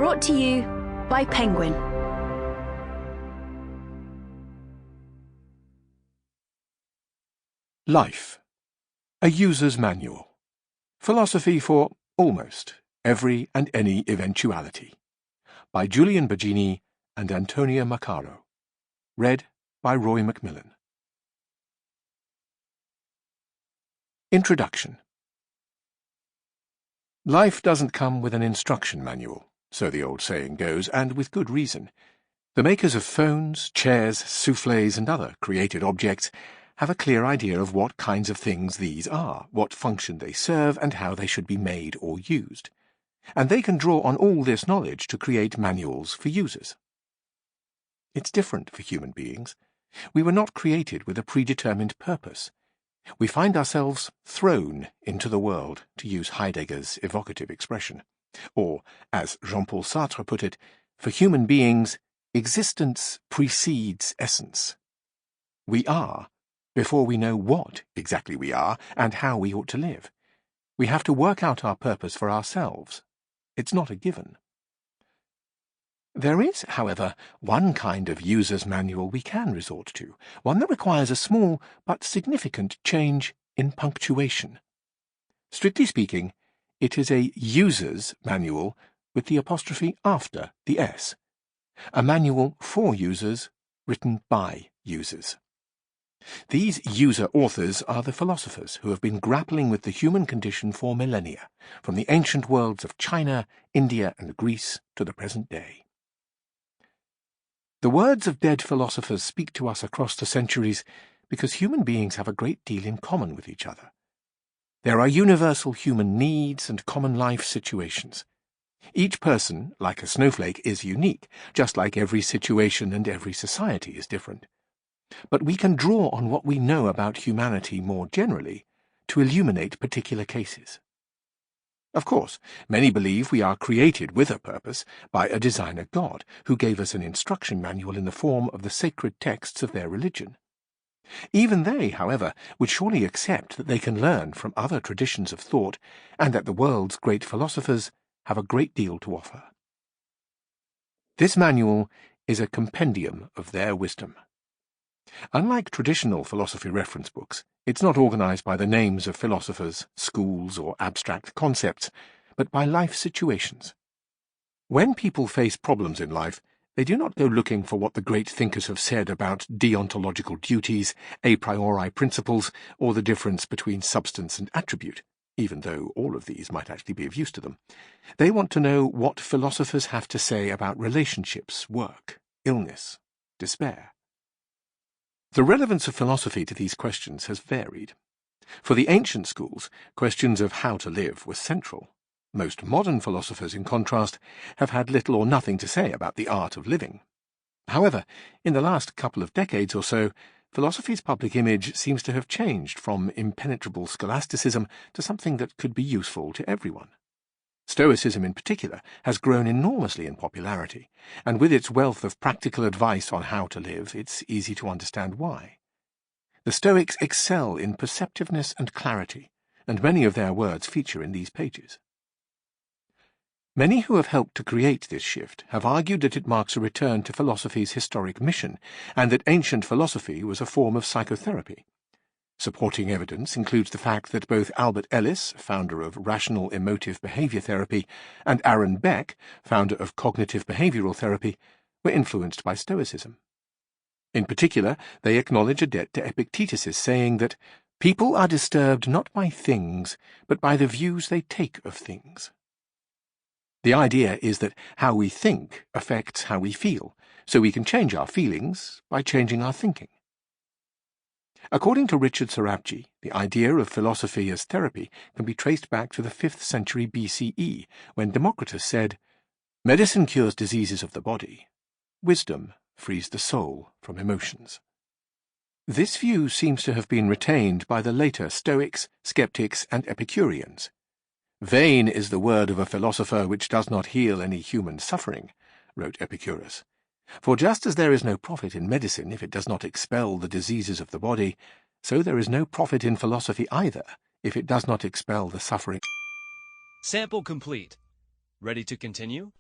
Brought to you by Penguin. Life. A User's Manual. Philosophy for almost every and any eventuality. By Julian Baggini and Antonia Macaro. Read by Roy Mcmillan. Introduction. Life doesn't come with an instruction manual, so the old saying goes, and with good reason. The makers of phones, chairs, soufflés, and other created objects have a clear idea of what kinds of things these are, what function they serve, and how they should be made or used. And they can draw on all this knowledge to create manuals for users. It's different for human beings. We were not created with a predetermined purpose. We find ourselves thrown into the world, to use Heidegger's evocative expression. Or, as Jean-Paul Sartre put it, for human beings, existence precedes essence. We are before we know what exactly we are and how we ought to live. We have to work out our purpose for ourselves. It's not a given. There is, however, one kind of user's manual we can resort to, one that requires a small but significant change in punctuation. Strictly speaking, it is a user's manual with the apostrophe after the S, a manual for users written by users. These user authors are the philosophers who have been grappling with the human condition for millennia, from the ancient worlds of China, India, and Greece to the present day. The words of dead philosophers speak to us across the centuries because human beings have a great deal in common with each other. There are universal human needs and common life situations. Each person, like a snowflake, is unique, just like every situation and every society is different. But we can draw on what we know about humanity more generally to illuminate particular cases. Of course, many believe we are created with a purpose by a designer God who gave us an instruction manual in the form of the sacred texts of their religion. Even they, however, would surely accept that they can learn from other traditions of thought and that the world's great philosophers have a great deal to offer. This manual is a compendium of their wisdom. Unlike traditional philosophy reference books, it's not organized by the names of philosophers, schools, or abstract concepts, but by life situations. When people face problems in life, they do not go looking for what the great thinkers have said about deontological duties, a priori principles, or the difference between substance and attribute, even though all of these might actually be of use to them. They want to know what philosophers have to say about relationships, work, illness, despair. The relevance of philosophy to these questions has varied. For the ancient schools, questions of how to live were central. Most modern philosophers, in contrast, have had little or nothing to say about the art of living. However, in the last couple of decades or so, philosophy's public image seems to have changed from impenetrable scholasticism to something that could be useful to everyone. Stoicism in particular has grown enormously in popularity, and with its wealth of practical advice on how to live, it's easy to understand why. The Stoics excel in perceptiveness and clarity, and many of their words feature in these pages. Many who have helped to create this shift have argued that it marks a return to philosophy's historic mission, and that ancient philosophy was a form of psychotherapy. Supporting evidence includes the fact that both Albert Ellis, founder of rational emotive behavior therapy, and Aaron Beck, founder of cognitive behavioral therapy, were influenced by Stoicism. In particular, they acknowledge a debt to Epictetus' saying that people are disturbed not by things, but by the views they take of things. The idea is that how we think affects how we feel, so we can change our feelings by changing our thinking. According to Richard Sarabji, the idea of philosophy as therapy can be traced back to the 5th century BCE, when Democritus said, "Medicine cures diseases of the body. Wisdom frees the soul from emotions." This view seems to have been retained by the later Stoics, Skeptics, and Epicureans. "Vain is the word of a philosopher which does not heal any human suffering," wrote Epicurus. "For just as there is no profit in medicine if it does not expel the diseases of the body, so there is no profit in philosophy either if it does not expel the suffering." Sample complete. Ready to continue?